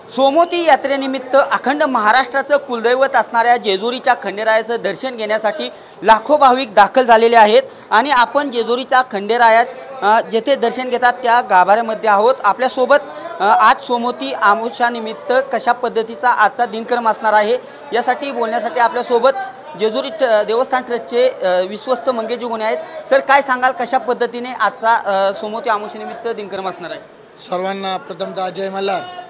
सोमवती यात्रेनिमित्त अखंड महाराष्ट्राचं कुलदैवत असणाऱ्या जेजुरीच्या खंडेरायाचं दर्शन घेण्यासाठी लाखो भाविक दाखल झालेले आहेत आणि आपण जेजुरीच्या खंडेरायात जेथे दर्शन घेतात त्या गाभाऱ्यामध्ये आहोत। आपल्यासोबत आज सोमवती अमावस्यानिमित्त कशा पद्धतीचा आजचा दिनक्रम असणार आहे यासाठी बोलण्यासाठी आपल्यासोबत जेजुरी देवस्थान ट्रस्टचे विश्वस्त मंगेजी गुणे आहेत। सर, काय सांगाल, कशा पद्धतीने आजचा सोमवती अमावस्यानिमित्त दिनक्रम असणार आहे? सर्वांना प्रथमतः जय मल्हार।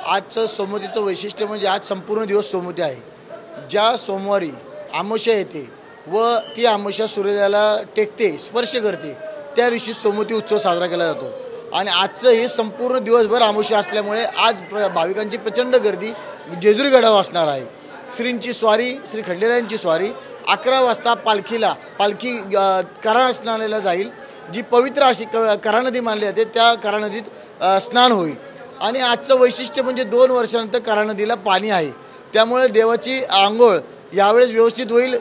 आजचं सोमवतीचं वैशिष्ट्य म्हणजे आज संपूर्ण दिवस सोमवती आहे। ज्या सोमवारी अमावस्या येते व ती अमावस्या सूर्योदयाला टेकते, स्पर्श करते, त्या दिवशी सोमवती उत्सव साजरा केला जातो। आणि आजचं हे संपूर्ण दिवसभर अमावस्या असल्यामुळे आज भाविकांची प्रचंड गर्दी जेजुरी गडावर असणार आहे। श्रींची स्वारी, श्री खंडेरायांची स्वारी 11 वाजता पालखी करा स्नानाला जाईल। जी पवित्र अशी करा नदी मानली जाते त्या करा नदीत स्नान होईल। आणि आजचं वैशिष्ट्य म्हणजे 2 वर्षानंतर करा नदीला पाणी आहे, त्यामुळे देवाची आंघोळ यावेळेस व्यवस्थित होईल।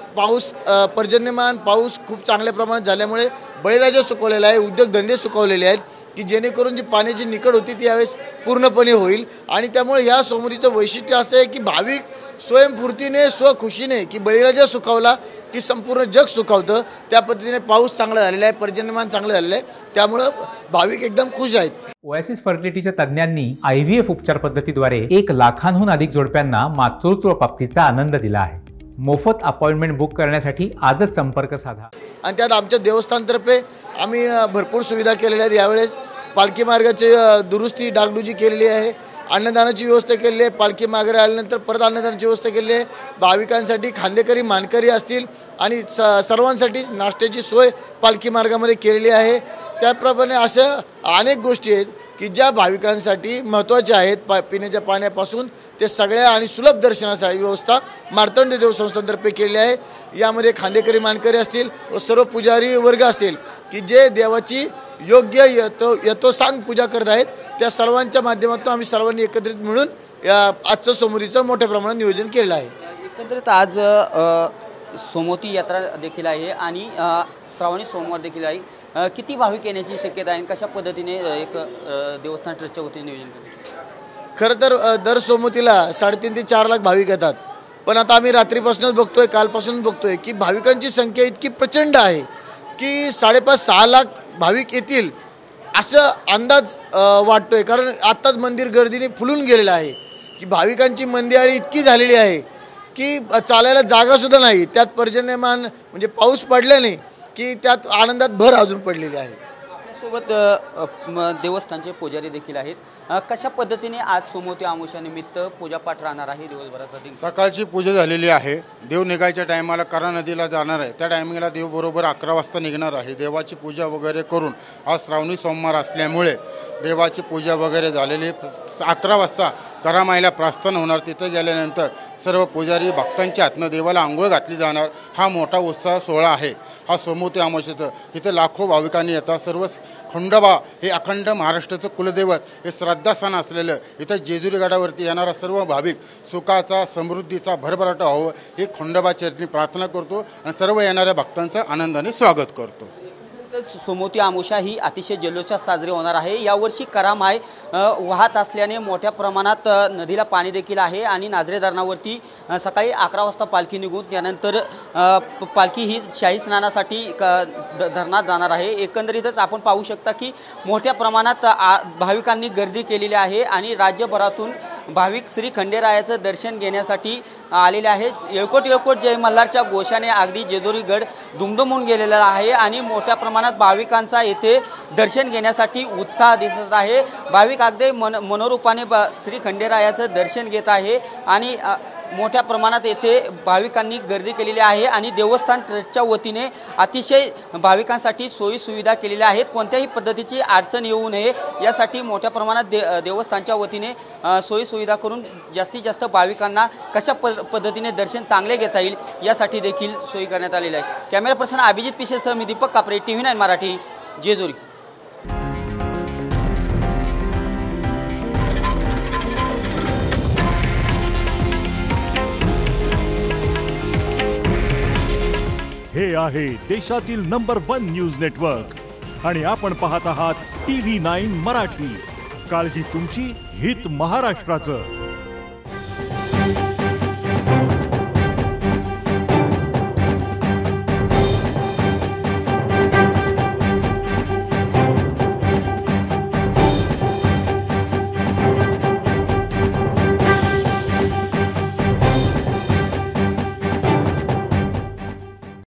पर्जन्यमान पाऊस खूप चांगल्या प्रमाणात झाल्यामुळे बळीराजा सुकवलेला आहे, उद्योगधंदे सुकवलेले आहेत की जेणेकरून जी पाण्याची निकड होती ती यावेळेस पूर्णपणे होईल। आणि त्यामुळे ह्या सोमवतीचं वैशिष्ट्य असं आहे की भाविक स्वयंपूर्तीने स्वखुशीने की बळीराजा सुखावला की संपूर्ण जग सुखावतं, त्या पद्धतीने पाऊस चांगला झालेला आहे, पर्जन्यमान चांगलं झालेलं आहे, त्यामुळं भाविक एकदम खुश आहेत। ओएसिस फर्टिलिटीच्या तज्ञांनी IVF उपचार पद्धतीद्वारे 1 लाखांहून अधिक जोडप्यांना मातृत्व प्राप्तीचा आनंद दिला आहे। मोफत अपॉइंटमेंट बुक करण्यासाठी आजच संपर्क साधा। आणि त्यात आमच्या देवस्थानतर्फे आम्ही भरपूर सुविधा केलेल्या आहेत। यावेळेस पालखी मार्गाची दुरुस्ती डागडुजी केलेली आहे, अन्नदानाची व्यवस्था केलेली आहे, पालखी मागे आल्यानंतर परत अन्नदानाची व्यवस्था केलेली आहे। भाविकांसाठी खांदेकरी मानकरी असतील आणि सर्वांसाठी नाश्त्याची सोय पालखी मार्गामध्ये केलेली आहे। त्याप्रमाणे अशा अनेक गोष्टी आहेत की ज्या भाविकांसाठी महत्त्वाच्या आहेत। पिण्याच्या पाण्यापासून ते सगळ्या आणि सुलभ दर्शनासाठी व्यवस्था मार्तंड देवस्थानतर्फे केलेली आहे। यामध्ये खांदेकरी मानकरी असतील व सर्व पुजारी वर्ग असेल की जे देवाची योग्य यथोसांग पूजा करत आहेत, त्या सर्वांच्या माध्यमातून आम्ही सर्वांनी एकत्रित मिळून आजचं सोमवतीचं मोठ्या प्रमाणात नियोजन केलं आहे। एकंदरीत आज सोमवती यात्रा देखील आहे आणि श्रावणी सोमवार देखील आहे। किती भाविक येण्याची शक्यता आहे, कशा पद्धतीने एक देवस्थान ट्रस्टच्या वतीने नियोजन केलं? खरं तर दर सोमवतीला 3.5 ते 4 लाख भाविक येतात, पण आता आम्ही रात्रीपासूनच बघतोय, कालपासून बघतोय की भाविकांची संख्या इतकी प्रचंड आहे की 5.5-6 लाख भाविक येतील असं अंदाज वाटतोय। कारण आत्ताच मंदिर गर्दीने फुलून गेलेलं आहे की भाविकांची मंदिराळी इतकी झालेली आहे की चालायला जागासुद्धा नाही। त्यात पर्जन्यमान म्हणजे पाऊस पडल्याने की त्यात आनंदात भर अजून पडलेली आहे। आपल्यासोबत देवस्थानचे पुजारी देखील आहेत। कशा पद्धतीने आज सोमवती अमावस्यानिमित्त पूजापाठ राहणार आहे दिवसभरासाठी? सकाळची पूजा झालेली आहे। देव निघायच्या टायमाला करा नदीला जाणार आहे, त्या टायमिंगला देव बरोबर 11 वाजता निघणार आहे। देवाची पूजा वगैरे करून आज श्रावणी सोमवार असल्यामुळे देवाची पूजा वगैरे झालेली 11 वाजता करामाईला प्रस्थान होणार। तिथे गेल्यानंतर सर्व पुजारी भक्तांच्या हातनं देवाला आंघोळ घातली जाणार। हा मोठा उत्साह सोहळा आहे हा सोमवती अमावस्येचा। इथे लाखो भाविकांनी येतात। सर्व खंडोबा हे अखंड महाराष्ट्राचं कुलदैवत हे श्रद्धास्थान असलेलं इथं जेजुरी गडावरती येणारा सर्व भाविक सुखाचा समृद्धीचा भरभराट व्हावं ही खंडोबा चरणी प्रार्थना करतो आणि सर्व येणाऱ्या भक्तांचं आनंदाने स्वागत करतो। सोमवती अमावस्या ही अतिशय जल्लोषात साजरी होणार आहे। यावर्षी करामाई वाहत असल्याने मोठ्या प्रमाणात नदीला पाणी देखील आहे आणि नाझरे धरणावरती सकाळी 11 वाजता पालखी निघून त्यानंतर पालखी ही शाही स्नानासाठी धरणात जाणार आहे। एकंदरीतच आपण पाहू शकता की मोठ्या प्रमाणात भाविकांनी गर्दी केलेली आहे आणि राज्यभरातून भाविक श्री खंडेरायाचं दर्शन घेण्यासाठी आलेले आहेत। येळकोट जय मल्हारच्या घोषाने अगदी जेजुरी गड दुमदुमून गेलेला आहे आणि मोठ्या प्रमाणात भाविकांचा येथे दर्शन घेण्यासाठी उत्साह दिसत आहे। भाविक अगदी मनोरूपाने श्री खंडेरायाचं दर्शन घेत आहे आणि मोठ्या प्रमाणात येथे भाविकांनी गर्दी केलेली आहे आणि देवस्थान ट्रस्टच्या वतीने अतिशय भाविकांसाठी सोयी सुविधा केलेल्या आहेत। कोणत्याही पद्धतीची अडचण येऊ नये यासाठी मोठ्या प्रमाणात देवस्थानच्या वतीने सोयी सुविधा करून जास्तीत जास्त भाविकांना कशा पद्धतीने दर्शन चांगले घेता येईल यासाठी देखील सोयी करण्यात आलेली आहे। कॅमेरा पर्सन अभिजित पिशेसह मी दीपक कापरे, TV9 मराठी, जेजुरी। हे आहे देशातील नंबर 1 न्यूज नेटवर्क आणि आपण पाहत आहात TV9 मराठी। काळजी तुमची, हित महाराष्ट्राचं.